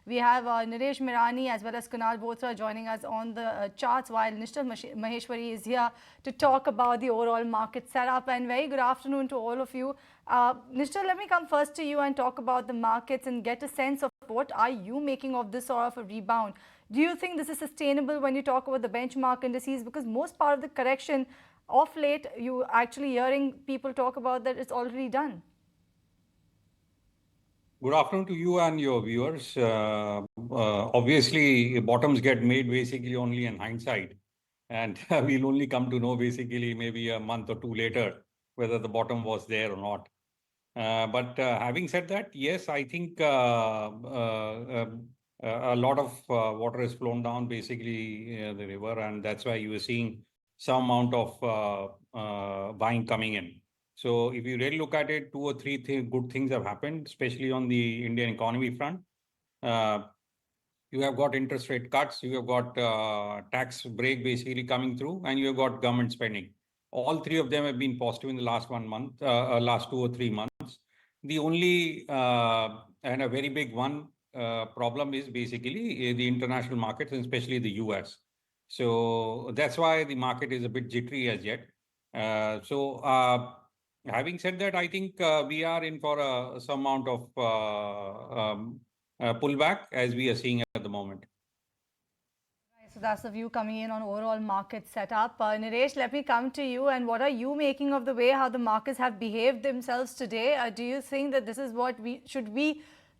We have Naresh Mirani as well as Kunal Bothra joining us on the charts, while Nischal Maheshwari is here to talk about the overall market setup. And very good afternoon to all of you. Nischal, let me come first to you and talk about the markets and get a sense of what are you making of this sort of a rebound. Do you think this is sustainable when you talk about the benchmark indices? Because most part of the correction of late, you actually hearing people talk about that it's already done. Good afternoon to you and your viewers. Obviously, bottoms get made basically only in hindsight. And we'll only come to know basically maybe a month or two later whether the bottom was there or not. But having said that, yes, I think a lot of water has flown down basically the river, and that's why you are seeing some amount of buying coming in. So if you really look at it, two or three good things have happened, especially on the Indian economy front. You have got interest rate cuts, you have got tax break basically coming through, and you have got government spending. All three of them have been positive in the last 1 month, last 2 or 3 months. The only and a very big one problem is basically the international markets, and especially the US. So that's why the market is a bit jittery as yet. Having said that, I think we are in for some amount of pullback as we are seeing at the moment. So that's the view coming in on overall market setup. Naresh, let me come to you. And what are you making of the way how the markets have behaved themselves today? Do you think that this is what we should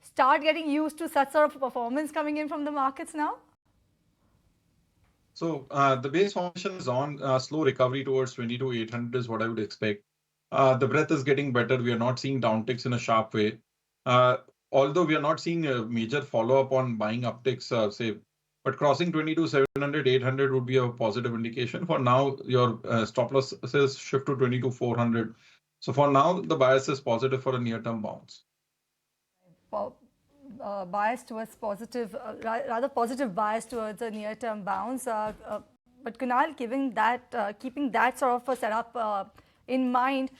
start getting used to such sort of performance coming in from the markets now? So the base formation is on slow recovery towards 22,800 is what I would expect. The breadth is getting better. We are not seeing downticks in a sharp way. Although we are not seeing a major follow-up on buying upticks, but crossing 22,700, 800 would be a positive indication. For now, your stop loss says shift to 22,400. So for now, the bias is positive for a near-term bounce. Bias towards positive, rather positive bias towards a near-term bounce. But Kunal, keeping that sort of a setup in mind,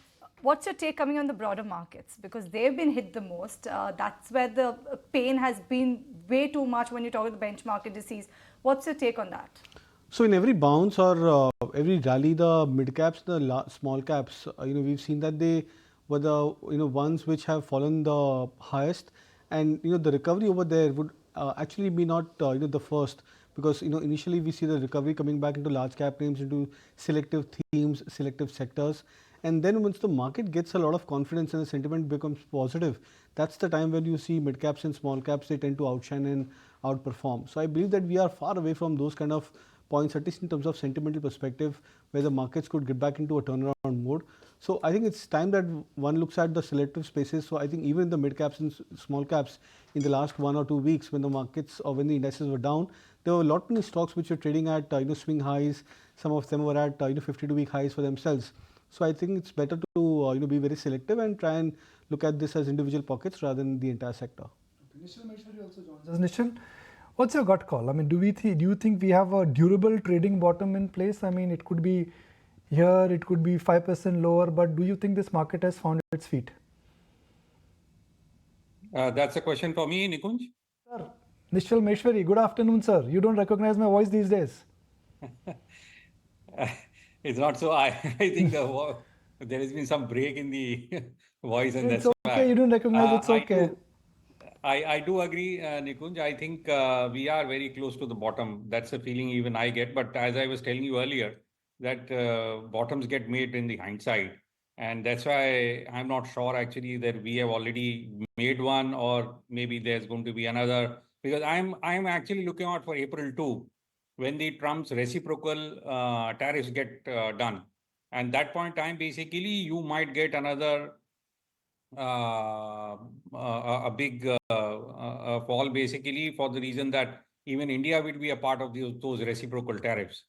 what's your take coming on the broader markets? Because they've been hit the most. That's where the pain has been way too much when you talk about the benchmark indices. What's your take on that? So in every bounce or every rally, the mid caps, the small caps, we've seen that they were the ones which have fallen the highest, and the recovery over there would actually be not the first, because initially we see the recovery coming back into large cap names, into selective themes, selective sectors. And then once the market gets a lot of confidence and the sentiment becomes positive, that's the time when you see mid caps and small caps, they tend to outshine and outperform. So I believe that we are far away from those kind of points, at least in terms of sentimental perspective, where the markets could get back into a turnaround mode. So I think it's time that one looks at the selective spaces. So I think even in the mid caps and small caps, in the last 1 or 2 weeks, when the markets or when the indices were down, there were a lot many stocks which were trading at swing highs. Some of them were at 52-week highs for themselves. So I think it's better to be very selective and try and look at this as individual pockets rather than the entire sector. Nischal Maheshwari also joins us. Nischal, what's your gut call? I mean, do you think we have a durable trading bottom in place? I mean, it could be here, it could be 5% lower, but do you think this market has found its feet? That's a question for me, Nikunj. Sir, Nischal Maheshwari, good afternoon, sir. You don't recognize my voice these days. It's not so. I think there has been some break in the voice, and it's that's okay. You don't recognize. It's okay. I do agree, Nikunj. I think we are very close to the bottom. That's the feeling even I get. But as I was telling you earlier, that bottoms get made in the hindsight, and that's why I'm not sure actually that we have already made one, or maybe there's going to be another. Because I'm actually looking out for April 2, when the Trump's reciprocal tariffs get done. And that point in time, basically, you might get another a big fall, basically, for the reason that even India will be a part of those reciprocal tariffs.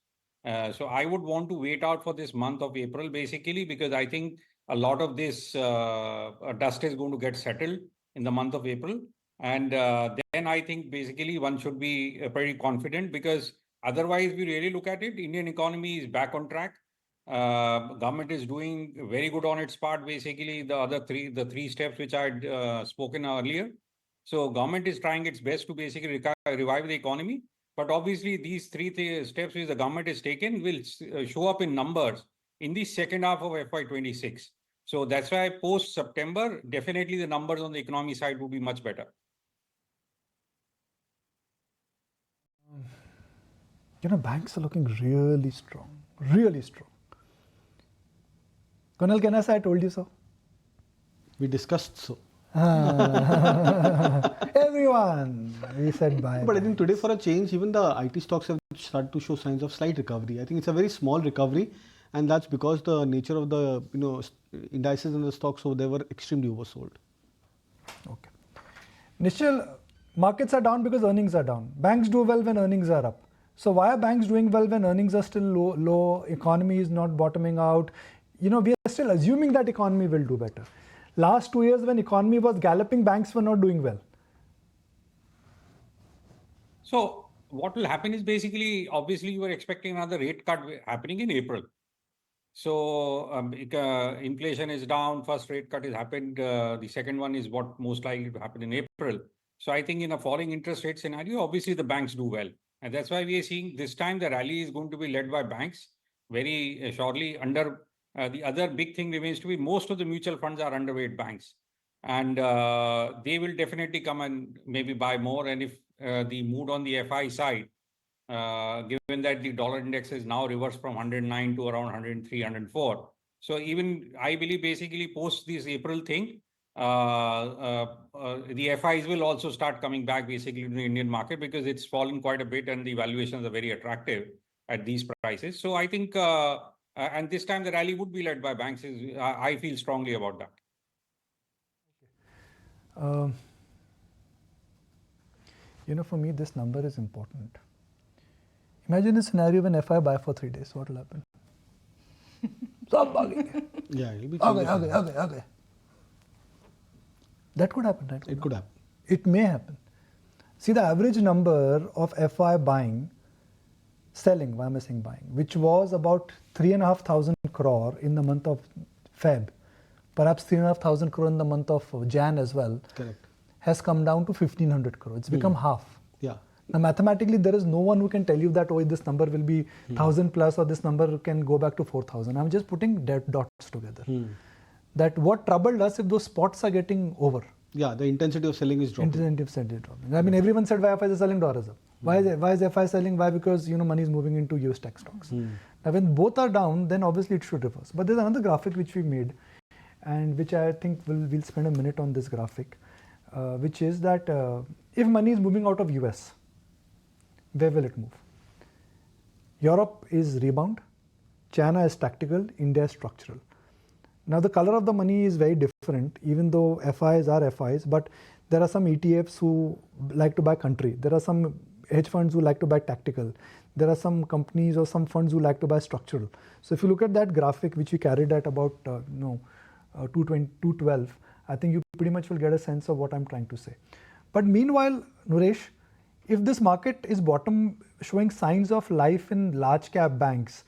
So I would want to wait out for this month of April, basically, because I think a lot of this dust is going to get settled in the month of April. And then I think basically one should be pretty confident, because otherwise, we really look at it, Indian economy is back on track. Government is doing very good on its part. Basically, the three steps which I had spoken earlier. So government is trying its best to basically revive the economy. But obviously, these three steps which the government has taken will show up in numbers in the second half of FY26. So that's why post-September, definitely the numbers on the economy side will be much better. Banks are looking really strong, really strong. Kunal, can I say I told you so? We discussed so. Everyone, we said bye. But I think today for a change, even the IT stocks have started to show signs of slight recovery. I think it's a very small recovery, and that's because the nature of the indices and the stocks over there were extremely oversold. Okay. Nischal, markets are down because earnings are down. Banks do well when earnings are up. So why are banks doing well when earnings are still low, economy is not bottoming out? We are still assuming that economy will do better. Last 2 years when economy was galloping, banks were not doing well. So what will happen is basically, obviously you were expecting another rate cut happening in April. So inflation is down, first rate cut has happened. The second one is what most likely to happen in April. So I think in a falling interest rate scenario, obviously the banks do well. And that's why we are seeing this time the rally is going to be led by banks very shortly. The other big thing remains to be most of the mutual funds are underweight banks. And they will definitely come and maybe buy more. And if the mood on the FI side, given that the dollar index is now reversed from 109 to around 103, 104. So even I believe basically post this April thing, the FIs will also start coming back basically to the Indian market because it's fallen quite a bit and the valuations are very attractive at these prices. So I think, and this time the rally would be led by banks. I feel strongly about that. For me, this number is important. Imagine a scenario when FI buy for 3 days. What will happen? Yeah, it'll be okay. That could happen, right? It could happen. It may happen. See, the average number of FI selling, why am I saying buying, which was about 3,500 crore in the month of Feb, perhaps 3,500 crore in the month of Jan as well. Correct. Has come down to 1,500 crore. It's become half. Yeah. Now, mathematically, there is no one who can tell you that, oh, this number will be 1,000 plus or this number can go back to 4,000. I'm just putting dots together. That what troubled us if those spots are getting over. Yeah, the intensity of selling is dropping. I mean, everyone said why FI is selling dollars up. Why is FI selling? Why? Because money is moving into US tech stocks. Now, when both are down, then obviously it should reverse. But there's another graphic which we made, and which I think we'll spend a minute on this graphic, which is that if money is moving out of US, where will it move? Europe is rebound, China is tactical, India is structural. Now the color of the money is very different, even though FIs are FIs, but there are some ETFs who like to buy country. There are some hedge funds who like to buy tactical. There are some companies or some funds who like to buy structural. So if you look at that graphic, which we carried at about 212, I think you pretty much will get a sense of what I'm trying to say. But meanwhile, Nuresh, if this market is showing signs of life in large cap banks,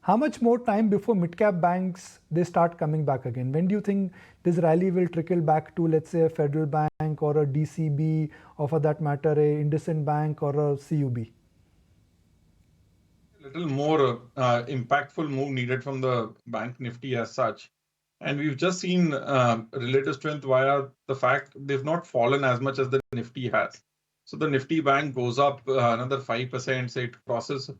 how much more time before mid-cap banks, they start coming back again? When do you think this rally will trickle back to, let's say, a Federal Bank or a DCB, or for that matter, a IndusInd Bank or a CUB? A little more impactful move needed from the bank Nifty as such. And we've just seen relative strength via the fact they've not fallen as much as the Nifty has. So the Nifty bank goes up another 5%, say it crosses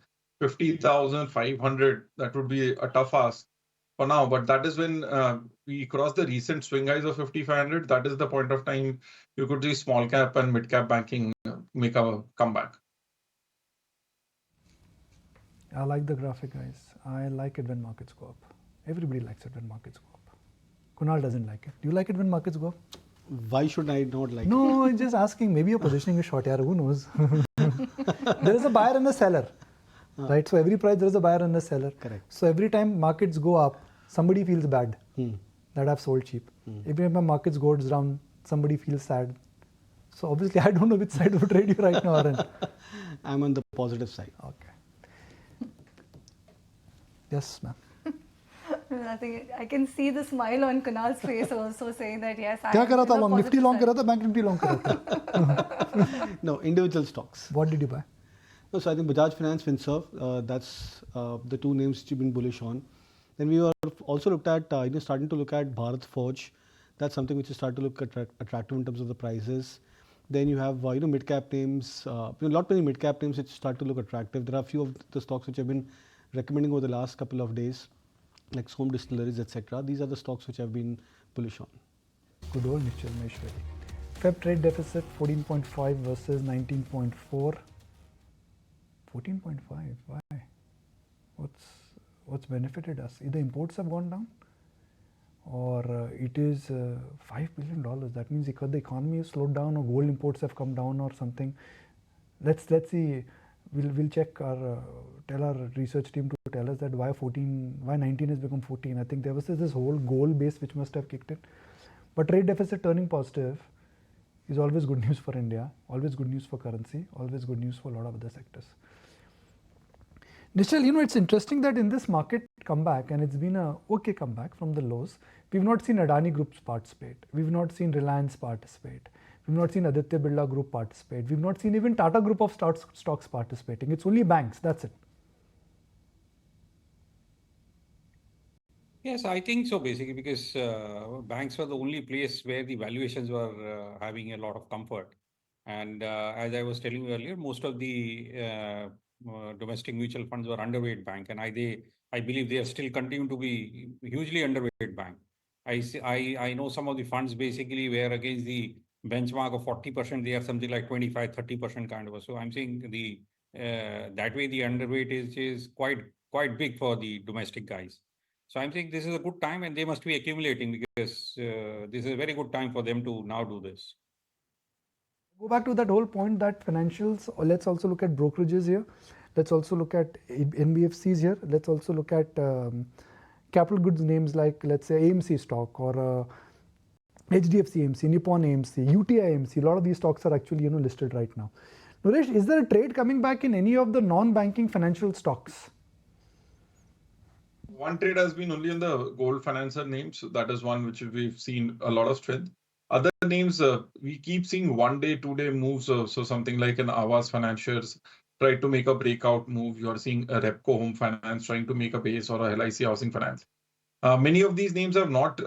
50,500. That would be a tough ask for now. But that is when we cross the recent swing highs of 5,500. That is the point of time you could see small cap and mid cap banking make a comeback. I like the graphic, guys. I like it when markets go up. Everybody likes it when markets go up. Kunal doesn't like it. Do you like it when markets go up? Why should I not like it? No, I'm just asking. Maybe your positioning is short, yaar. Who knows? There is a buyer and a seller. Right? So every price there is a buyer and a seller. Correct. So every time markets go up, somebody feels bad that I've sold cheap. Every time markets goes down, somebody feels sad. So obviously I don't know which side to trade you right now, Arun. I'm on the positive side. Okay. Yes, ma'am. Nothing. I can see the smile on Kunal's face also saying that yes, I क्या am करा था in a long? Nifty positive long side. करा था, Bank Nifty long करा था. No, individual stocks. What did you buy? No, so I think Bajaj Finance, Finserv, that's the two names which you've been bullish on. Then we were also looked at, starting to look at Bharat Forge. That's something which is starting to look attractive in terms of the prices. Then you have, mid-cap names, not many mid-cap names which start to look attractive. There are a few of the stocks which I've been recommending over the last couple of days, like Home Distilleries, etc. These are the stocks which I've been bullish on. Good old Nischal Maheshwari. Feb trade deficit 14.5 versus 19.4. 14.5. Why? What's benefited us? Either imports have gone down, or it is $5 billion. That means because the economy has slowed down, or gold imports have come down, or something. Let's see. We'll check our tell our research team to tell us that why 19 has become 14. I think there was this whole gold base which must have kicked in. But trade deficit turning positive is always good news for India, always good news for currency, always good news for a lot of other sectors. Nischal, it's interesting that in this market comeback, and it's been a okay comeback from the lows, we've not seen Adani Groups participate, we've not seen Reliance participate, we've not seen Aditya Birla Group participate, we've not seen even Tata Group of stocks participating. It's only banks, that's it. Yes, I think so, basically, because banks were the only place where the valuations were having a lot of comfort. And as I was telling you earlier, most of the domestic mutual funds were underweight bank, and I believe they are still continue to be hugely underweight bank. I know some of the funds basically were against the benchmark of 40%, they are something like 25-30% kind of. So I'm saying the that way the underweight is quite big for the domestic guys. So I'm saying this is a good time, and they must be accumulating, because this is a very good time for them to now do this. Go back to that whole point that financials, let's also look at brokerages here. Let's also look at NBFCs here. Let's also look at capital goods names like, let's say, AMC stock, or HDFC AMC, Nippon AMC, UTI AMC. A lot of these stocks are actually listed right now. Naresh, is there a trade coming back in any of the non-banking financial stocks? One trade has been only in the gold financer names. That is one which we've seen a lot of strength. Other names, we keep seeing 1 day, 2 day moves. So something like an Aavas Financiers tried to make a breakout move. You are seeing a Repco Home Finance trying to make a base, or a LIC Housing Finance. Many of these names have not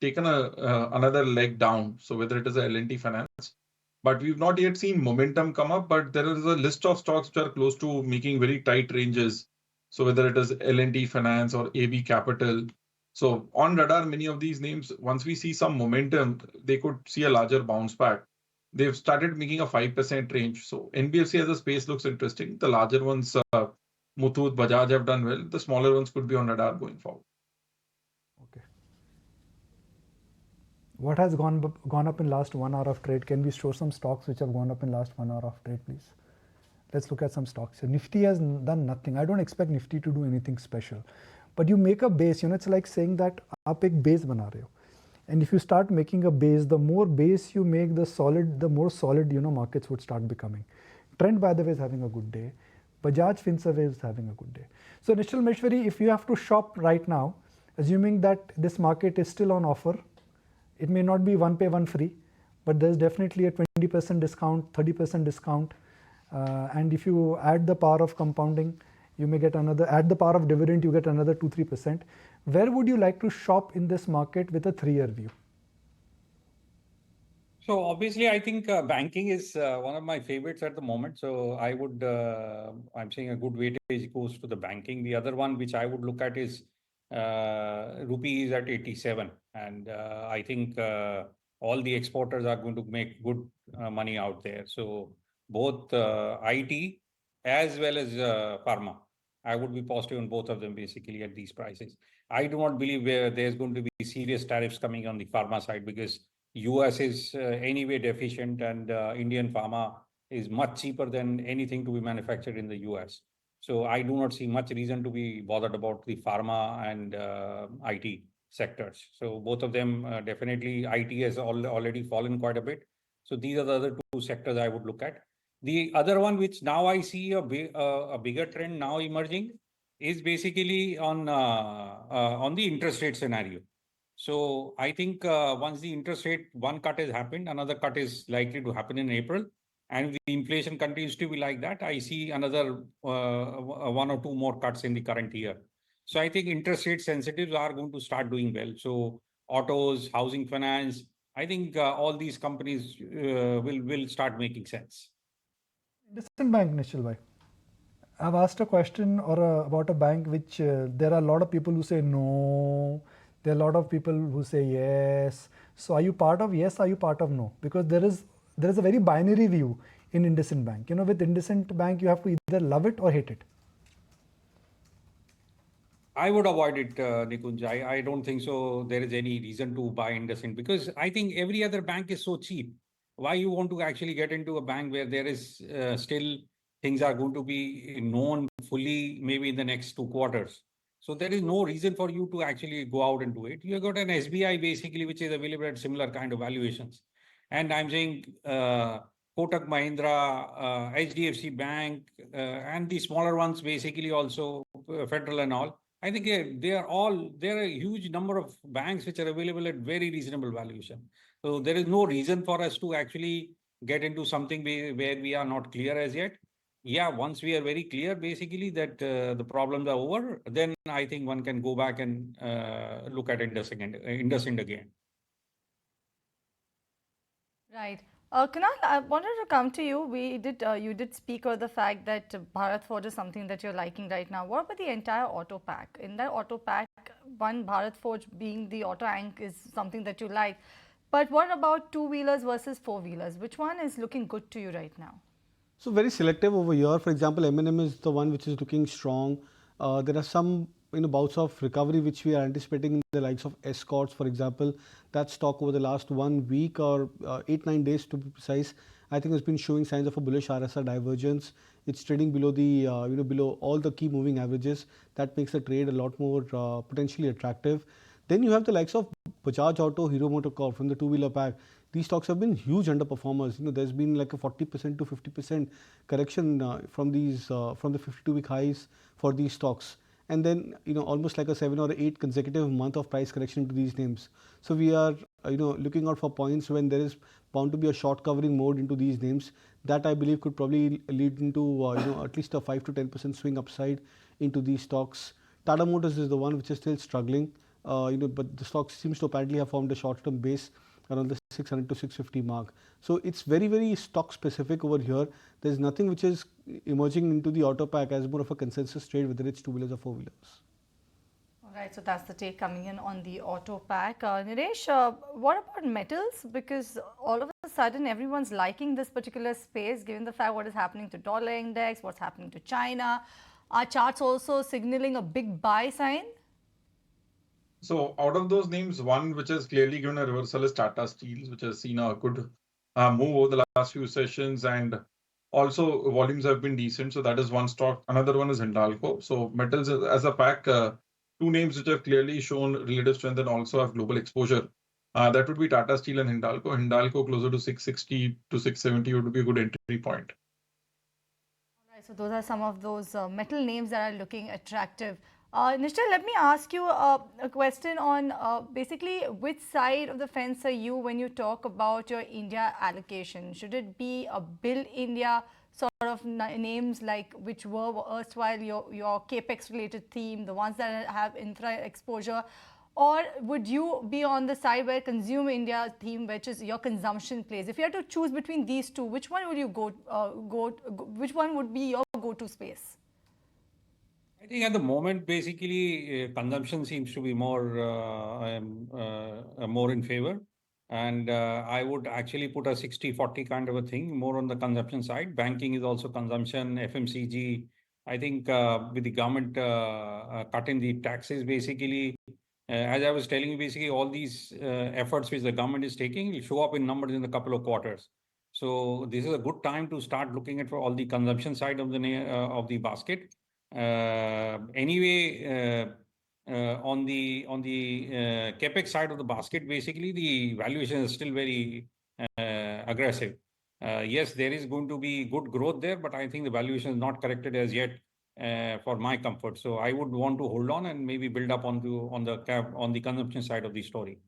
taken another leg down. So whether it is a L&T Finance, but we've not yet seen momentum come up. But there is a list of stocks which are close to making very tight ranges. So whether it is L&T Finance or AB Capital. So on radar, many of these names, once we see some momentum, they could see a larger bounce back. They've started making a 5% range. So NBFC as a space looks interesting. The larger ones, Muthoot, Bajaj have done well. The smaller ones could be on radar going forward. Okay. What has gone up in last 1 hour of trade? Can we show some stocks which have gone up in last 1 hour of trade, please? Let's look at some stocks. So Nifty has done nothing. I don't expect Nifty to do anything special. But you make a base, it's like saying that आप एक base बना रहे हो. And if you start making a base, the more base you make, the more solid, markets would start becoming. Trend, by the way, is having a good day. Bajaj Finserv is having a good day. So Nischal Maheshwari, if you have to shop right now, assuming that this market is still on offer, it may not be one pay, one free, but there's definitely a 20% discount, 30% discount. And if you add the power of compounding, you may get another, add the power of dividend, you get another 2-3%. Where would you like to shop in this market with a 3-year view? So obviously, I think banking is one of my favorites at the moment. So I would, I'm saying a good weightage goes to the banking. The other one which I would look at is rupee is at 87. And I think all the exporters are going to make good money out there. So both IT as well as pharma, I would be positive on both of them basically at these prices. I do not believe there's going to be serious tariffs coming on the pharma side, because US is anyway deficient, and Indian pharma is much cheaper than anything to be manufactured in the US. So I do not see much reason to be bothered about the pharma and IT sectors. So both of them definitely, IT has already fallen quite a bit. So these are the other two sectors I would look at. The other one which now I see a bigger trend now emerging is basically on the interest rate scenario. So I think once the interest rate one cut has happened, another cut is likely to happen in April. And if the inflation continues to be like that, I see another one or two more cuts in the current year. So I think interest rate sensitives are going to start doing well. So autos, housing finance, I think all these companies will start making sense. IndusInd Bank, Nischal bhai. I've asked a question about a bank which there are a lot of people who say no. There are a lot of people who say yes. So are you part of yes? Are you part of no? Because there is a very binary view in IndusInd Bank. You know, with IndusInd Bank, you have to either love it or hate it. I would avoid it, Nikunj. I don't think so. There is any reason to buy IndusInd because I think every other bank is so cheap. Why you want to actually get into a bank where there is still things are going to be known fully maybe in the next 2 quarters. So there is no reason for you to actually go out and do it. You have got an SBI basically, which is available at similar kind of valuations. And I'm saying Kotak Mahindra, HDFC Bank, and the smaller ones basically also Federal and all. I think there are a huge number of banks which are available at very reasonable valuation. So there is no reason for us to actually get into something where we are not clear as yet. Yeah, once we are very clear, basically that the problems are over, then I think one can go back and look at IndusInd again. Right. Kunal, I wanted to come to you. You did speak of the fact that Bharat Forge is something that you're liking right now. What about the entire auto pack? In that auto pack, one Bharat Forge being the auto ank is something that you like. But what about two-wheelers versus four-wheelers? Which one is looking good to you right now? So very selective over here. For example, M&M is the one which is looking strong. There are some bouts of recovery which we are anticipating in the likes of Escorts, for example. That stock over the last 1 week or 8-9 days to be precise, I think has been showing signs of a bullish RSI divergence. It's trading below the below all the key moving averages. That makes the trade a lot more potentially attractive. Then you have the likes of Bajaj Auto, Hero MotoCorp from the two-wheeler pack. These stocks have been huge underperformers. There's been like a 40% to 50% correction from these from the 52-week highs for these stocks, and then almost like a 7 or 8 consecutive month of price correction to these names. So we are looking out for points when there is bound to be a short covering mode into these names. That I believe could probably lead into at least a 5 to 10% swing upside into these stocks. Tata Motors is the one which is still struggling. But the stock seems to apparently have formed a short-term base around the 600 to 650 mark. So it's very, very stock specific over here. There's nothing which is emerging into the auto pack as more of a consensus trade, whether it's two-wheelers or four-wheelers. All right, so that's the take coming in on the auto pack. Niresh, what about metals? Because all of a sudden everyone's liking this particular space, given the fact what is happening to dollar index, what's happening to China. Our charts also signaling a big buy sign. So out of those names, one which has clearly given a reversal is Tata Steel, which has seen a good move over the last few sessions, and also volumes have been decent. So that is one stock. Another one is Hindalco. So metals as a pack, two names which have clearly shown relative strength and also have global exposure. That would be Tata Steel and Hindalco. Hindalco closer to 660 to 670 would be a good entry point. All right, so those are some of those metal names that are looking attractive. Nischal, let me ask you a question on basically which side of the fence are you when you talk about your India allocation? Should it be a Build India sort of names like which were erstwhile your capex related theme, the ones that have infra exposure, or would you be on the side where Consume India theme, which is your consumption plays? If you had to choose between these two, which one would you which one would be your go-to space? I think at the moment, basically, consumption seems to be more in favor. And I would actually put a 60-40 kind of a thing, more on the consumption side. Banking is also consumption, FMCG. I think with the government cutting the taxes, basically, as I was telling you, basically all these efforts which the government is taking will show up in numbers in a couple of quarters. So this is a good time to start looking at for all the consumption side of the basket. Anyway, on the capex side of the basket, basically the valuation is still very aggressive. Yes, there is going to be good growth there, but I think the valuation is not corrected as yet for my comfort. So I would want to hold on and maybe build up on the consumption side of the story.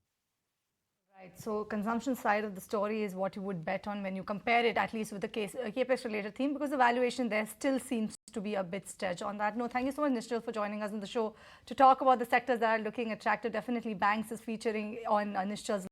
Right. So consumption side of the story is what you would bet on when you compare it, at least with the capex related theme, because the valuation there still seems to be a bit stretched. On that note, thank you so much, Nischal, for joining us on the show to talk about the sectors that are looking attractive. Definitely banks is featuring on Nischal's